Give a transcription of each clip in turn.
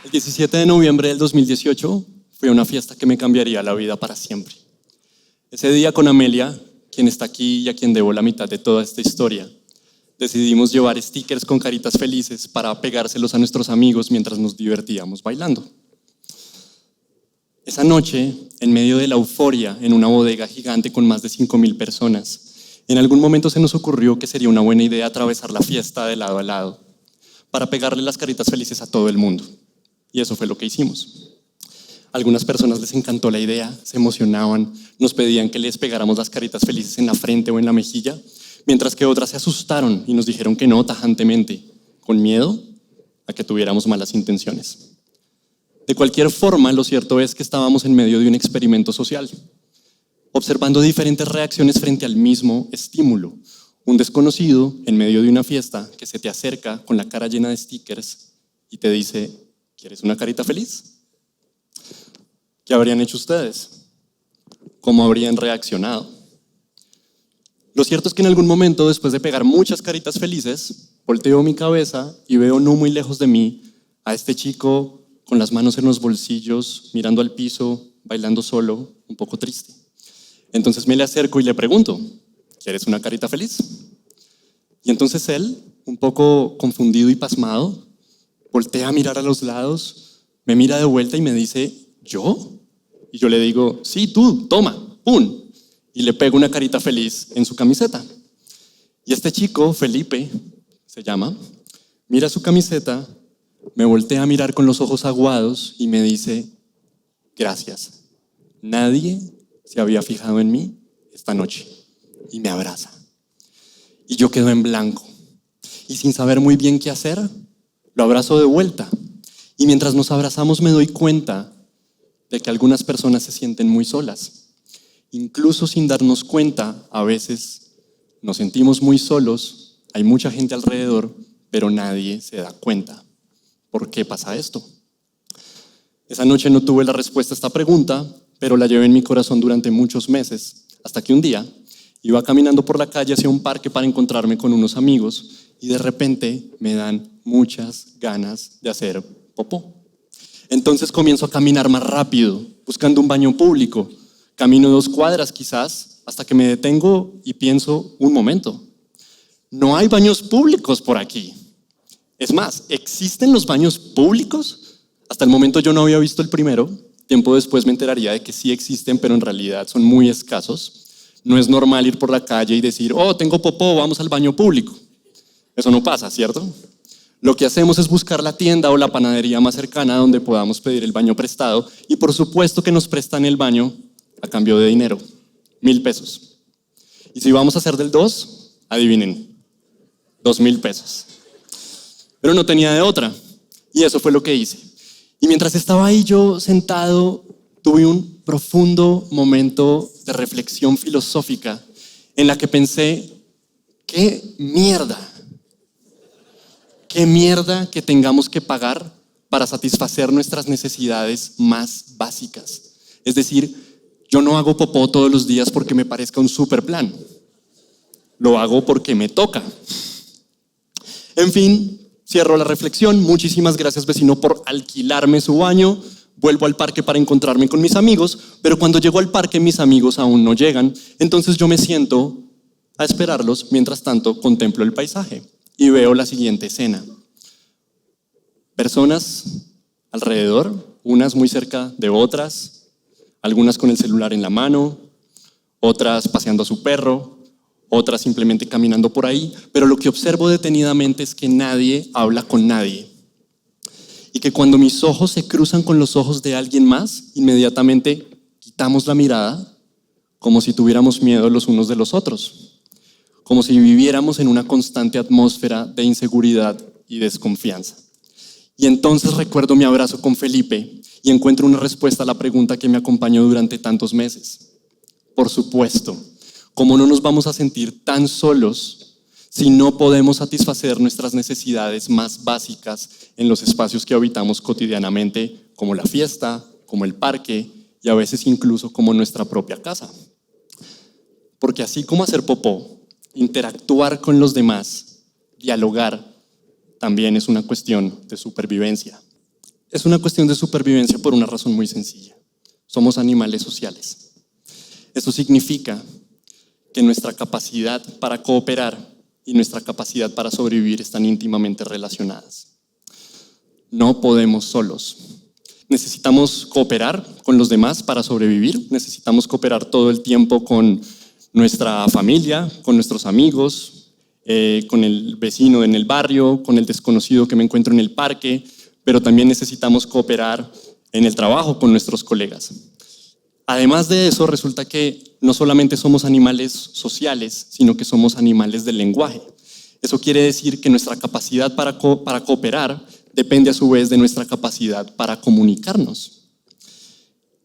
El 17 de noviembre del 2018 fue una fiesta que me cambiaría la vida para siempre. Ese día con Amelia, quien está aquí y a quien debo la mitad de toda esta historia, decidimos llevar stickers con caritas felices para pegárselos a nuestros amigos mientras nos divertíamos bailando. Esa noche, en medio de la euforia, en una bodega gigante con más de 5,000 personas, en algún momento se nos ocurrió que sería una buena idea atravesar la fiesta de lado a lado para pegarle las caritas felices a todo el mundo. Y eso fue lo que hicimos. A algunas personas les encantó la idea, se emocionaban, nos pedían que les pegáramos las caritas felices en la frente o en la mejilla, mientras que otras se asustaron y nos dijeron que no tajantemente, con miedo a que tuviéramos malas intenciones. De cualquier forma, lo cierto es que estábamos en medio de un experimento social, observando diferentes reacciones frente al mismo estímulo. Un desconocido en medio de una fiesta que se te acerca con la cara llena de stickers y te dice: ¿quieres una carita feliz? ¿Qué habrían hecho ustedes? ¿Cómo habrían reaccionado? Lo cierto es que en algún momento, después de pegar muchas caritas felices, volteo mi cabeza y veo no muy lejos de mí a este chico con las manos en los bolsillos, mirando al piso, bailando solo, un poco triste. Entonces me le acerco y le pregunto: ¿quieres una carita feliz? Y entonces él, un poco confundido y pasmado, voltea a mirar a los lados, me mira de vuelta y me dice: ¿yo? Y yo le digo: sí, tú, toma, ¡pum! Y le pego una carita feliz en su camiseta. Y este chico, Felipe, se llama, mira su camiseta, me voltea a mirar con los ojos aguados y me dice: gracias. Nadie se había fijado en mí esta noche. Y me abraza. Y yo quedo en blanco. Y sin saber muy bien qué hacer, lo abrazo de vuelta. Y mientras nos abrazamos me doy cuenta de que algunas personas se sienten muy solas. Incluso sin darnos cuenta, a veces nos sentimos muy solos, hay mucha gente alrededor, pero nadie se da cuenta. ¿Por qué pasa esto? Esa noche no tuve la respuesta a esta pregunta, pero la llevé en mi corazón durante muchos meses, hasta que un día iba caminando por la calle hacia un parque para encontrarme con unos amigos y de repente me dan muchas ganas de hacer popó. Entonces comienzo a caminar más rápido, buscando un baño público. Camino 2 cuadras quizás, hasta que me detengo y pienso: un momento, no hay baños públicos por aquí. Es más, ¿existen los baños públicos? Hasta el momento yo no había visto el primero. Tiempo después me enteraría de que sí existen, pero en realidad son muy escasos. No es normal ir por la calle y decir: oh, tengo popó, vamos al baño público. Eso no pasa, ¿cierto? Lo que hacemos es buscar la tienda o la panadería más cercana donde podamos pedir el baño prestado, y por supuesto que nos prestan el baño a cambio de dinero, 1,000 pesos. Y si vamos a hacer del 2, adivinen, 2,000 pesos. Pero no tenía de otra, y eso fue lo que hice. Y mientras estaba ahí yo sentado, tuve un profundo momento de reflexión filosófica en la que pensé: ¡qué mierda! ¡Qué mierda que tengamos que pagar para satisfacer nuestras necesidades más básicas! Es decir, yo no hago popó todos los días porque me parezca un super plan. Lo hago porque me toca. En fin, cierro la reflexión. Muchísimas gracias, vecino, por alquilarme su baño. Vuelvo al parque para encontrarme con mis amigos, pero cuando llego al parque mis amigos aún no llegan. Entonces yo me siento a esperarlos. Mientras tanto, contemplo el paisaje y veo la siguiente escena. Personas alrededor, unas muy cerca de otras, algunas con el celular en la mano, otras paseando a su perro, otras simplemente caminando por ahí, pero lo que observo detenidamente es que nadie habla con nadie. Y que cuando mis ojos se cruzan con los ojos de alguien más, inmediatamente quitamos la mirada, como si tuviéramos miedo los unos de los otros, como si viviéramos en una constante atmósfera de inseguridad y desconfianza. Y entonces recuerdo mi abrazo con Felipe y encuentro una respuesta a la pregunta que me acompañó durante tantos meses. Por supuesto, ¿cómo no nos vamos a sentir tan solos si no podemos satisfacer nuestras necesidades más básicas en los espacios que habitamos cotidianamente, como la fiesta, como el parque y a veces incluso como nuestra propia casa? Porque así como hacer popó, interactuar con los demás, dialogar, también es una cuestión de supervivencia. Es una cuestión de supervivencia por una razón muy sencilla. Somos animales sociales. Eso significa que nuestra capacidad para cooperar y nuestra capacidad para sobrevivir están íntimamente relacionadas. No podemos solos. Necesitamos cooperar con los demás para sobrevivir. Necesitamos cooperar todo el tiempo con nuestra familia, con nuestros amigos, con el vecino en el barrio, con el desconocido que me encuentro en el parque, pero también necesitamos cooperar en el trabajo con nuestros colegas. Además de eso, resulta que no solamente somos animales sociales, sino que somos animales del lenguaje. Eso quiere decir que nuestra capacidad para cooperar depende a su vez de nuestra capacidad para comunicarnos.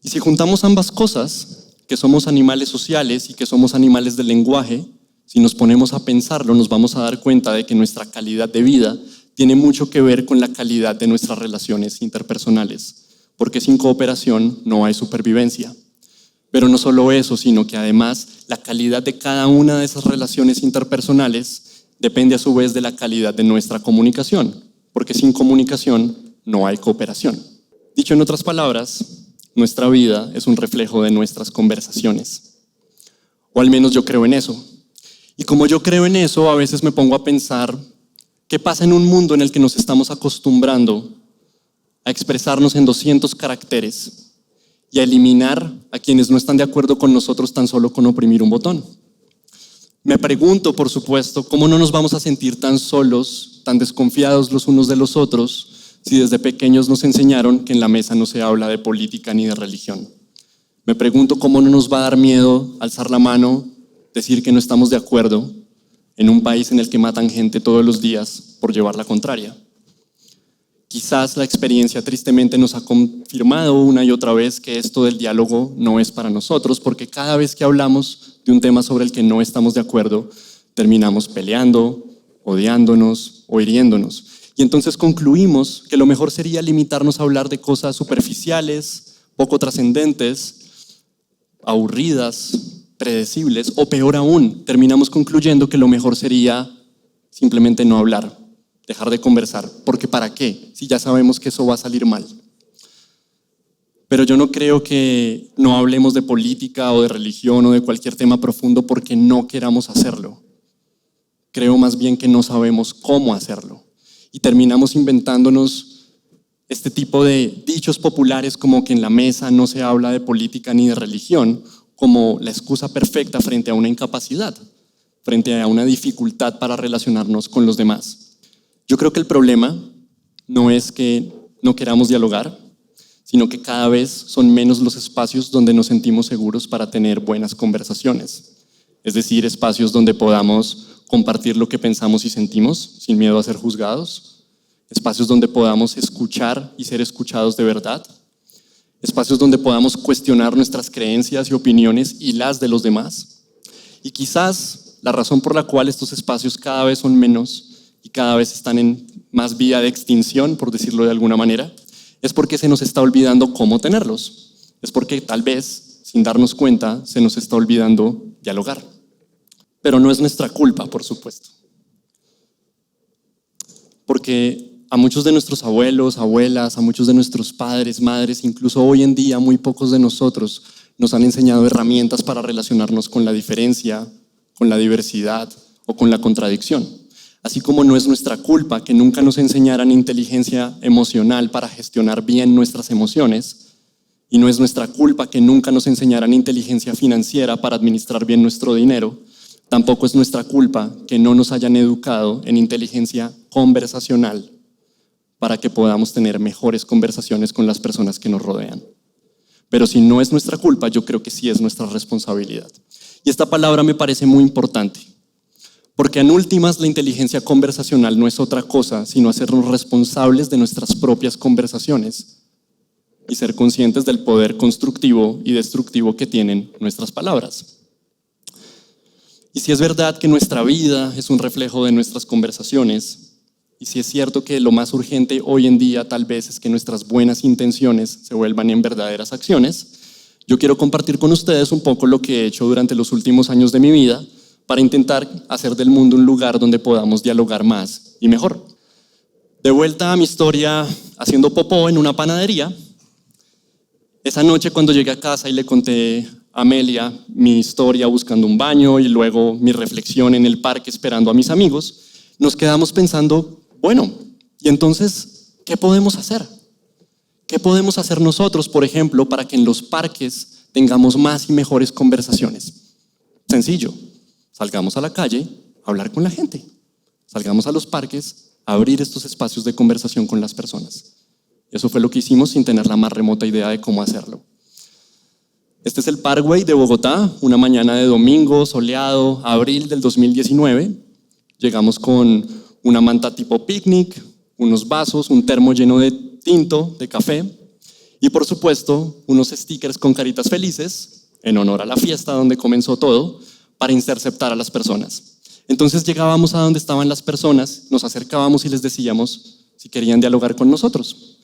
Y si juntamos ambas cosas, que somos animales sociales y que somos animales del lenguaje, si nos ponemos a pensarlo, nos vamos a dar cuenta de que nuestra calidad de vida tiene mucho que ver con la calidad de nuestras relaciones interpersonales, porque sin cooperación no hay supervivencia. Pero no solo eso, sino que además la calidad de cada una de esas relaciones interpersonales depende a su vez de la calidad de nuestra comunicación, porque sin comunicación no hay cooperación. Dicho en otras palabras, nuestra vida es un reflejo de nuestras conversaciones. O al menos yo creo en eso. Y como yo creo en eso, a veces me pongo a pensar qué pasa en un mundo en el que nos estamos acostumbrando a expresarnos en 200 caracteres y a eliminar a quienes no están de acuerdo con nosotros tan solo con oprimir un botón. Me pregunto, por supuesto, cómo no nos vamos a sentir tan solos, tan desconfiados los unos de los otros, si desde pequeños nos enseñaron que en la mesa no se habla de política ni de religión. Me pregunto cómo no nos va a dar miedo alzar la mano, decir que no estamos de acuerdo en un país en el que matan gente todos los días por llevar la contraria. Quizás la experiencia tristemente nos ha confirmado una y otra vez que esto del diálogo no es para nosotros, porque cada vez que hablamos de un tema sobre el que no estamos de acuerdo, terminamos peleando, odiándonos o hiriéndonos. Y entonces concluimos que lo mejor sería limitarnos a hablar de cosas superficiales, poco trascendentes, aburridas, predecibles, o peor aún, terminamos concluyendo que lo mejor sería simplemente no hablar, dejar de conversar, porque ¿para qué? Si ya sabemos que eso va a salir mal. Pero yo no creo que no hablemos de política o de religión o de cualquier tema profundo porque no queramos hacerlo. Creo más bien que no sabemos cómo hacerlo. Y terminamos inventándonos este tipo de dichos populares como que en la mesa no se habla de política ni de religión, como la excusa perfecta frente a una incapacidad, frente a una dificultad para relacionarnos con los demás. Yo creo que el problema no es que no queramos dialogar, sino que cada vez son menos los espacios donde nos sentimos seguros para tener buenas conversaciones. Es decir, espacios donde podamos compartir lo que pensamos y sentimos sin miedo a ser juzgados, espacios donde podamos escuchar y ser escuchados de verdad, espacios donde podamos cuestionar nuestras creencias y opiniones y las de los demás. Y quizás la razón por la cual estos espacios cada vez son menos y cada vez están en más vía de extinción, por decirlo de alguna manera, es porque se nos está olvidando cómo tenerlos. Es porque tal vez, sin darnos cuenta, se nos está olvidando dialogar. Pero no es nuestra culpa, por supuesto. Porque a muchos de nuestros abuelos, abuelas, a muchos de nuestros padres, madres, incluso hoy en día muy pocos de nosotros nos han enseñado herramientas para relacionarnos con la diferencia, con la diversidad o con la contradicción. Así como no es nuestra culpa que nunca nos enseñaran inteligencia emocional para gestionar bien nuestras emociones, y no es nuestra culpa que nunca nos enseñaran inteligencia financiera para administrar bien nuestro dinero, tampoco es nuestra culpa que no nos hayan educado en inteligencia conversacional para que podamos tener mejores conversaciones con las personas que nos rodean. Pero si no es nuestra culpa, yo creo que sí es nuestra responsabilidad. Y esta palabra me parece muy importante, porque en últimas la inteligencia conversacional no es otra cosa sino hacernos responsables de nuestras propias conversaciones y ser conscientes del poder constructivo y destructivo que tienen nuestras palabras. Y si es verdad que nuestra vida es un reflejo de nuestras conversaciones, y si es cierto que lo más urgente hoy en día tal vez es que nuestras buenas intenciones se vuelvan en verdaderas acciones, yo quiero compartir con ustedes un poco lo que he hecho durante los últimos años de mi vida para intentar hacer del mundo un lugar donde podamos dialogar más y mejor. De vuelta a mi historia haciendo popó en una panadería. Esa noche cuando llegué a casa y le conté a Amelia mi historia buscando un baño y luego mi reflexión en el parque esperando a mis amigos, nos quedamos pensando, bueno, ¿y entonces qué podemos hacer? ¿Qué podemos hacer nosotros, por ejemplo, para que en los parques tengamos más y mejores conversaciones? Sencillo, salgamos a la calle a hablar con la gente. Salgamos a los parques a abrir estos espacios de conversación con las personas. Eso fue lo que hicimos sin tener la más remota idea de cómo hacerlo. Este es el Parkway de Bogotá, una mañana de domingo soleado, abril del 2019. Llegamos con una manta tipo picnic, unos vasos, un termo lleno de tinto, de café y por supuesto unos stickers con caritas felices en honor a la fiesta donde comenzó todo para interceptar a las personas. Entonces llegábamos a donde estaban las personas, nos acercábamos y les decíamos si querían dialogar con nosotros.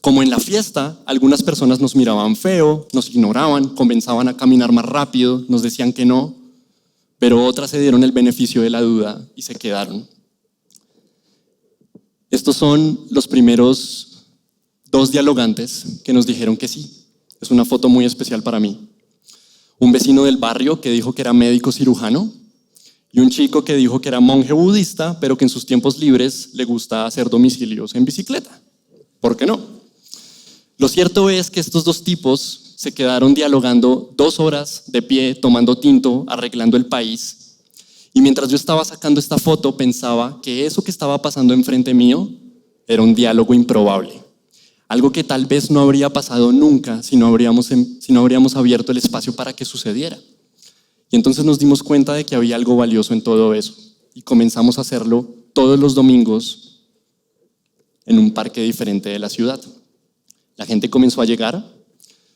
Como en la fiesta, algunas personas nos miraban feo, nos ignoraban, comenzaban a caminar más rápido, nos decían que no, pero otras se dieron el beneficio de la duda y se quedaron. Estos son los primeros 2 dialogantes que nos dijeron que sí. Es una foto muy especial para mí. Un vecino del barrio que dijo que era médico cirujano y un chico que dijo que era monje budista, pero que en sus tiempos libres le gusta hacer domicilios en bicicleta. ¿Por qué no? Lo cierto es que estos 2 tipos se quedaron dialogando 2 horas de pie, tomando tinto, arreglando el país. Y mientras yo estaba sacando esta foto, pensaba que eso que estaba pasando enfrente mío era un diálogo improbable. Algo que tal vez no habría pasado nunca si no habríamos abierto el espacio para que sucediera. Y entonces nos dimos cuenta de que había algo valioso en todo eso. Y comenzamos a hacerlo todos los domingos en un parque diferente de la ciudad. La gente comenzó a llegar,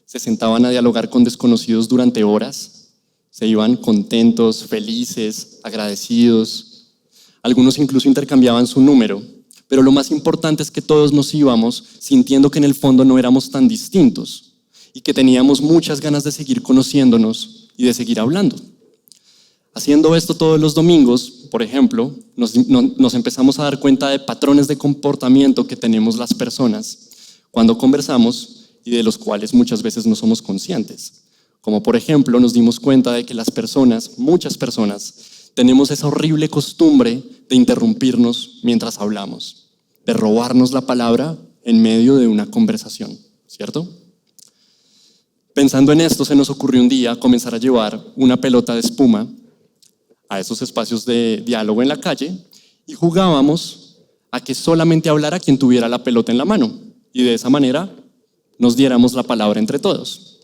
se sentaban a dialogar con desconocidos durante horas, se iban contentos, felices, agradecidos. Algunos incluso intercambiaban su número, pero lo más importante es que todos nos íbamos sintiendo que en el fondo no éramos tan distintos y que teníamos muchas ganas de seguir conociéndonos y de seguir hablando. Haciendo esto todos los domingos, por ejemplo, nos empezamos a dar cuenta de patrones de comportamiento que tenemos las personas cuando conversamos y de los cuales muchas veces no somos conscientes. Como por ejemplo, nos dimos cuenta de que las personas, muchas personas, tenemos esa horrible costumbre de interrumpirnos mientras hablamos, de robarnos la palabra en medio de una conversación, ¿cierto? Pensando en esto, se nos ocurrió un día comenzar a llevar una pelota de espuma a esos espacios de diálogo en la calle y jugábamos a que solamente hablara quien tuviera la pelota en la mano. Y de esa manera nos diéramos la palabra entre todos.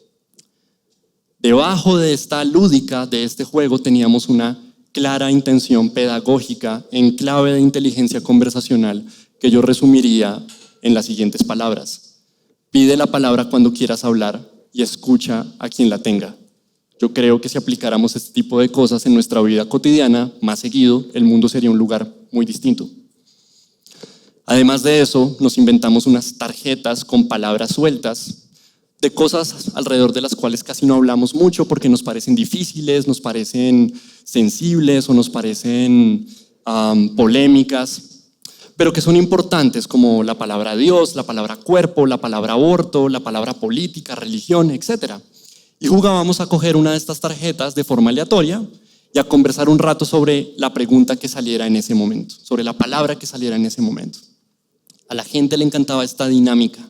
Debajo de esta lúdica, de este juego, teníamos una clara intención pedagógica en clave de inteligencia conversacional que yo resumiría en las siguientes palabras. Pide la palabra cuando quieras hablar y escucha a quien la tenga. Yo creo que si aplicáramos este tipo de cosas en nuestra vida cotidiana más seguido, el mundo sería un lugar muy distinto. Además de eso, nos inventamos unas tarjetas con palabras sueltas de cosas alrededor de las cuales casi no hablamos mucho porque nos parecen difíciles, nos parecen sensibles o nos parecen polémicas, pero que son importantes como la palabra Dios, la palabra cuerpo, la palabra aborto, la palabra política, religión, etc. Y jugábamos a coger una de estas tarjetas de forma aleatoria y a conversar un rato sobre la pregunta que saliera en ese momento, sobre la palabra que saliera en ese momento. A la gente le encantaba esta dinámica,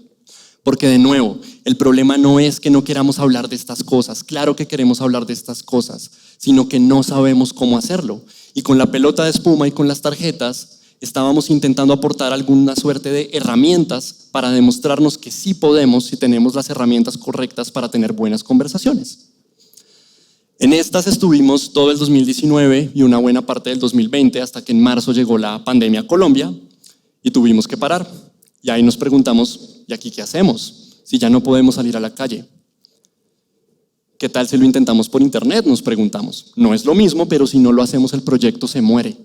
porque de nuevo, el problema no es que no queramos hablar de estas cosas, claro que queremos hablar de estas cosas, sino que no sabemos cómo hacerlo. Y con la pelota de espuma y con las tarjetas, estábamos intentando aportar alguna suerte de herramientas para demostrarnos que sí podemos si tenemos las herramientas correctas para tener buenas conversaciones. En estas estuvimos todo el 2019 y una buena parte del 2020 hasta que en marzo llegó la pandemia a Colombia y tuvimos que parar. Y ahí nos preguntamos, ¿y aquí qué hacemos? Si ya no podemos salir a la calle. ¿Qué tal si lo intentamos por internet? Nos preguntamos. No es lo mismo, pero si no lo hacemos el proyecto se muere.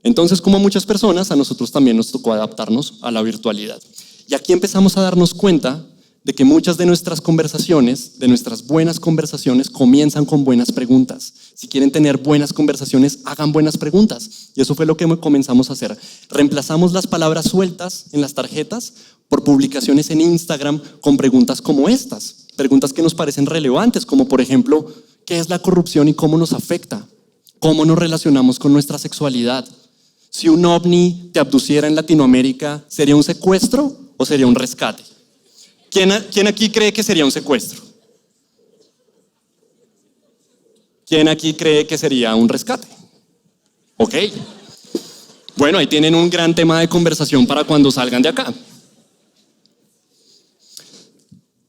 Entonces, como a muchas personas, a nosotros también nos tocó adaptarnos a la virtualidad. Y aquí empezamos a darnos cuenta de que muchas de nuestras conversaciones, de nuestras buenas conversaciones, comienzan con buenas preguntas. Si quieren tener buenas conversaciones, hagan buenas preguntas. Y eso fue lo que comenzamos a hacer. Reemplazamos las palabras sueltas en las tarjetas por publicaciones en Instagram con preguntas como estas. Preguntas que nos parecen relevantes, como por ejemplo, ¿qué es la corrupción y cómo nos afecta? ¿Cómo nos relacionamos con nuestra sexualidad? Si un ovni te abduciera en Latinoamérica, ¿sería un secuestro o sería un rescate? ¿Quién aquí cree que sería un secuestro? ¿Quién aquí cree que sería un rescate? Ok. Bueno, ahí tienen un gran tema de conversación para cuando salgan de acá.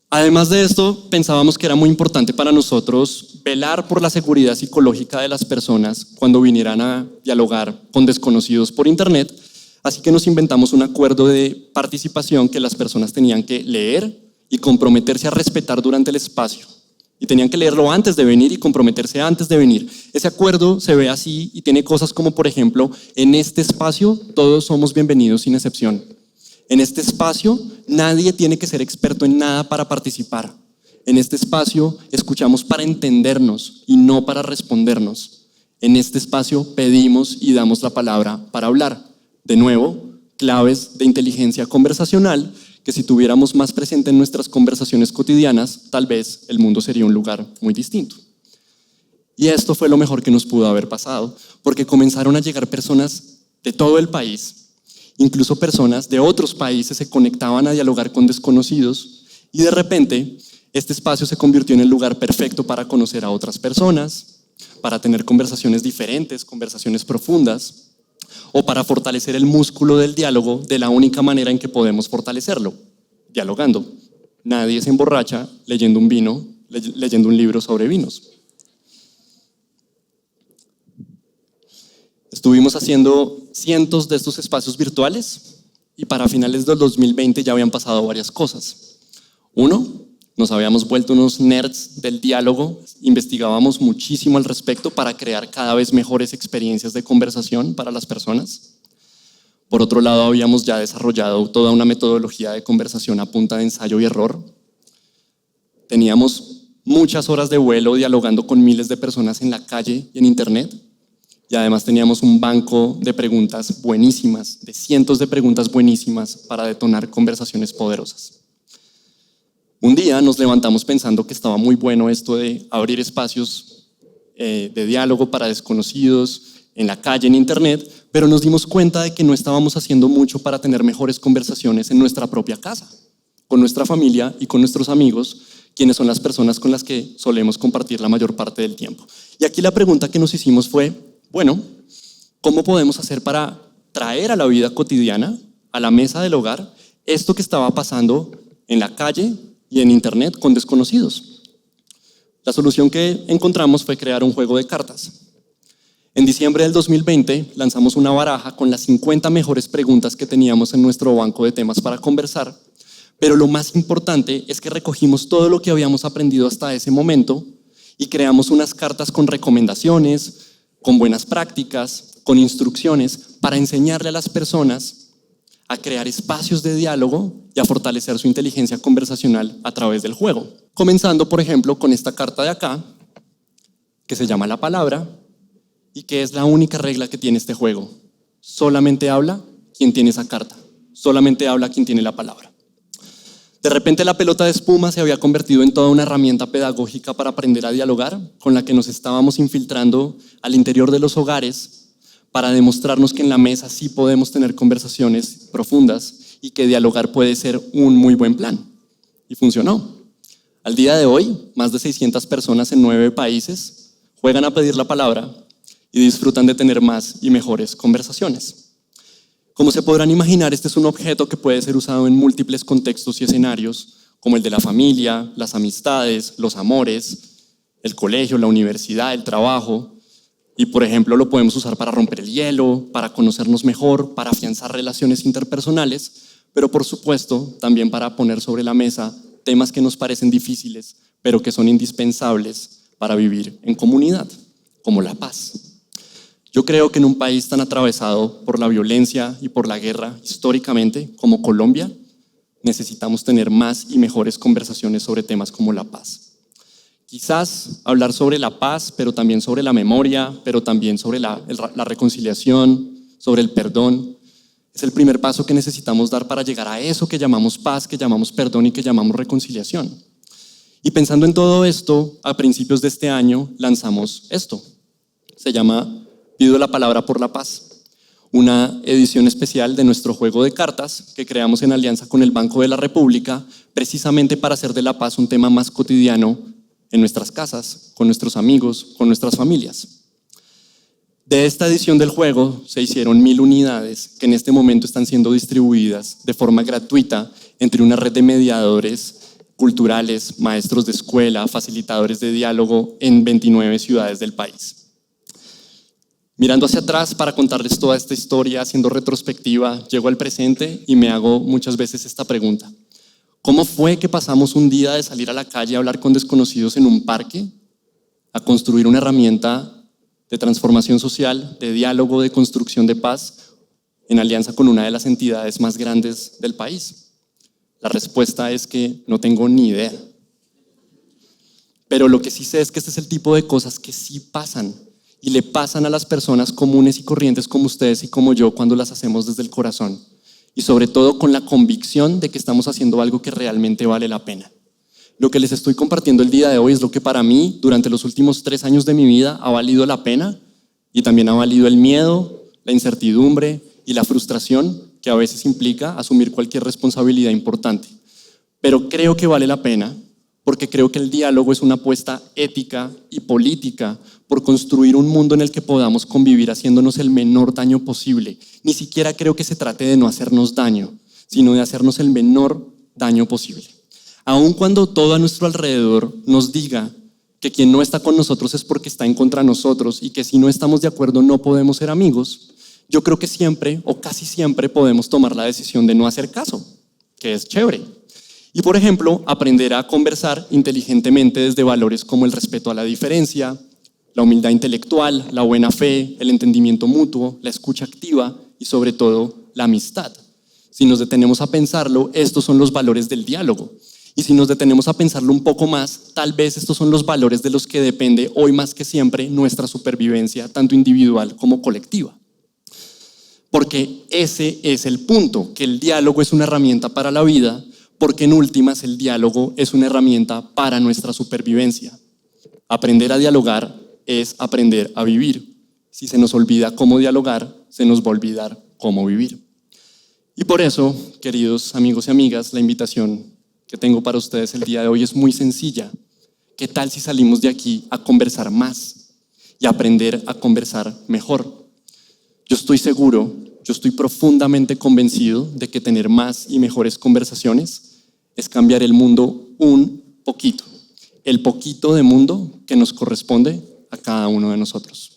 Además de esto, pensábamos que era muy importante para nosotros velar por la seguridad psicológica de las personas cuando vinieran a dialogar con desconocidos por internet. Así que nos inventamos un acuerdo de participación que las personas tenían que leer y comprometerse a respetar durante el espacio. Y tenían que leerlo antes de venir y comprometerse antes de venir. Ese acuerdo se ve así y tiene cosas como, por ejemplo, en este espacio todos somos bienvenidos sin excepción. En este espacio nadie tiene que ser experto en nada para participar. En este espacio escuchamos para entendernos y no para respondernos. En este espacio pedimos y damos la palabra para hablar. De nuevo, claves de inteligencia conversacional que si tuviéramos más presente en nuestras conversaciones cotidianas, tal vez el mundo sería un lugar muy distinto. Y esto fue lo mejor que nos pudo haber pasado, porque comenzaron a llegar personas de todo el país, incluso personas de otros países se conectaban a dialogar con desconocidos y de repente este espacio se convirtió en el lugar perfecto para conocer a otras personas, para tener conversaciones diferentes, conversaciones profundas, o para fortalecer el músculo del diálogo de la única manera en que podemos fortalecerlo, dialogando. Nadie se emborracha leyendo un libro sobre vinos. Estuvimos haciendo cientos de estos espacios virtuales y para finales del 2020 ya habían pasado varias cosas. Uno, nos habíamos vuelto unos nerds del diálogo, investigábamos muchísimo al respecto para crear cada vez mejores experiencias de conversación para las personas. Por otro lado, habíamos ya desarrollado toda una metodología de conversación a punta de ensayo y error. Teníamos muchas horas de vuelo dialogando con miles de personas en la calle y en internet. Y además teníamos un banco de preguntas buenísimas, de cientos de preguntas buenísimas para detonar conversaciones poderosas. Un día nos levantamos pensando que estaba muy bueno esto de abrir espacios de diálogo para desconocidos en la calle, en internet, pero nos dimos cuenta de que no estábamos haciendo mucho para tener mejores conversaciones en nuestra propia casa, con nuestra familia y con nuestros amigos, quienes son las personas con las que solemos compartir la mayor parte del tiempo. Y aquí la pregunta que nos hicimos fue, bueno, ¿cómo podemos hacer para traer a la vida cotidiana, a la mesa del hogar, esto que estaba pasando en la calle y en internet con desconocidos? La solución que encontramos fue crear un juego de cartas. En diciembre del 2020 lanzamos una baraja con las 50 mejores preguntas que teníamos en nuestro banco de temas para conversar, pero lo más importante es que recogimos todo lo que habíamos aprendido hasta ese momento y creamos unas cartas con recomendaciones, con buenas prácticas, con instrucciones para enseñarle a las personas a crear espacios de diálogo y a fortalecer su inteligencia conversacional a través del juego. Comenzando, por ejemplo, con esta carta de acá, que se llama La Palabra, y que es la única regla que tiene este juego. Solamente habla quien tiene esa carta. Solamente habla quien tiene la palabra. De repente la pelota de espuma se había convertido en toda una herramienta pedagógica para aprender a dialogar, con la que nos estábamos infiltrando al interior de los hogares para demostrarnos que en la mesa sí podemos tener conversaciones profundas y que dialogar puede ser un muy buen plan. Y funcionó. Al día de hoy, más de 600 personas en 9 países juegan a pedir la palabra y disfrutan de tener más y mejores conversaciones. Como se podrán imaginar, este es un objeto que puede ser usado en múltiples contextos y escenarios, como el de la familia, las amistades, los amores, el colegio, la universidad, el trabajo. Y, por ejemplo, lo podemos usar para romper el hielo, para conocernos mejor, para afianzar relaciones interpersonales, pero por supuesto también para poner sobre la mesa temas que nos parecen difíciles, pero que son indispensables para vivir en comunidad, como la paz. Yo creo que en un país tan atravesado por la violencia y por la guerra históricamente como Colombia, necesitamos tener más y mejores conversaciones sobre temas como la paz. Quizás hablar sobre la paz, pero también sobre la memoria, pero también sobre la reconciliación, sobre el perdón, es el primer paso que necesitamos dar para llegar a eso que llamamos paz, que llamamos perdón y que llamamos reconciliación. Y pensando en todo esto, a principios de este año lanzamos esto. Se llama Pido la palabra por la paz, una edición especial de nuestro juego de cartas que creamos en alianza con el Banco de la República, precisamente para hacer de la paz un tema más cotidiano en nuestras casas, con nuestros amigos, con nuestras familias. De esta edición del juego se hicieron 1000 unidades que en este momento están siendo distribuidas de forma gratuita entre una red de mediadores culturales, maestros de escuela, facilitadores de diálogo en 29 ciudades del país. Mirando hacia atrás para contarles toda esta historia, haciendo retrospectiva, llego al presente y me hago muchas veces esta pregunta. ¿Cómo fue que pasamos un día de salir a la calle a hablar con desconocidos en un parque a construir una herramienta de transformación social, de diálogo, de construcción de paz, en alianza con una de las entidades más grandes del país? La respuesta es que no tengo ni idea. Pero lo que sí sé es que este es el tipo de cosas que sí pasan y le pasan a las personas comunes y corrientes como ustedes y como yo cuando las hacemos desde el corazón y sobre todo con la convicción de que estamos haciendo algo que realmente vale la pena. Lo que les estoy compartiendo el día de hoy es lo que para mí, durante los últimos 3 años de mi vida, ha valido la pena y también ha valido el miedo, la incertidumbre y la frustración que a veces implica asumir cualquier responsabilidad importante. Pero creo que vale la pena porque creo que el diálogo es una apuesta ética y política por construir un mundo en el que podamos convivir haciéndonos el menor daño posible. Ni siquiera creo que se trate de no hacernos daño, sino de hacernos el menor daño posible. Aun cuando todo a nuestro alrededor nos diga que quien no está con nosotros es porque está en contra de nosotros y que si no estamos de acuerdo no podemos ser amigos, yo creo que siempre o casi siempre podemos tomar la decisión de no hacer caso, que es chévere. Y por ejemplo, aprender a conversar inteligentemente desde valores como el respeto a la diferencia, la humildad intelectual, la buena fe, el entendimiento mutuo, la escucha activa y sobre todo la amistad. Si nos detenemos a pensarlo, estos son los valores del diálogo. Y si nos detenemos a pensarlo un poco más, tal vez estos son los valores de los que depende hoy más que siempre nuestra supervivencia, tanto individual como colectiva. Porque ese es el punto, que el diálogo es una herramienta para la vida, porque en últimas el diálogo es una herramienta para nuestra supervivencia. Aprender a dialogar es aprender a vivir. Si se nos olvida cómo dialogar, se nos va a olvidar cómo vivir. Y por eso, queridos amigos y amigas, la invitación que tengo para ustedes el día de hoy es muy sencilla. ¿Qué tal si salimos de aquí a conversar más y a aprender a conversar mejor? Yo estoy seguro, yo estoy profundamente convencido de que tener más y mejores conversaciones es cambiar el mundo un poquito, el poquito de mundo que nos corresponde a cada uno de nosotros.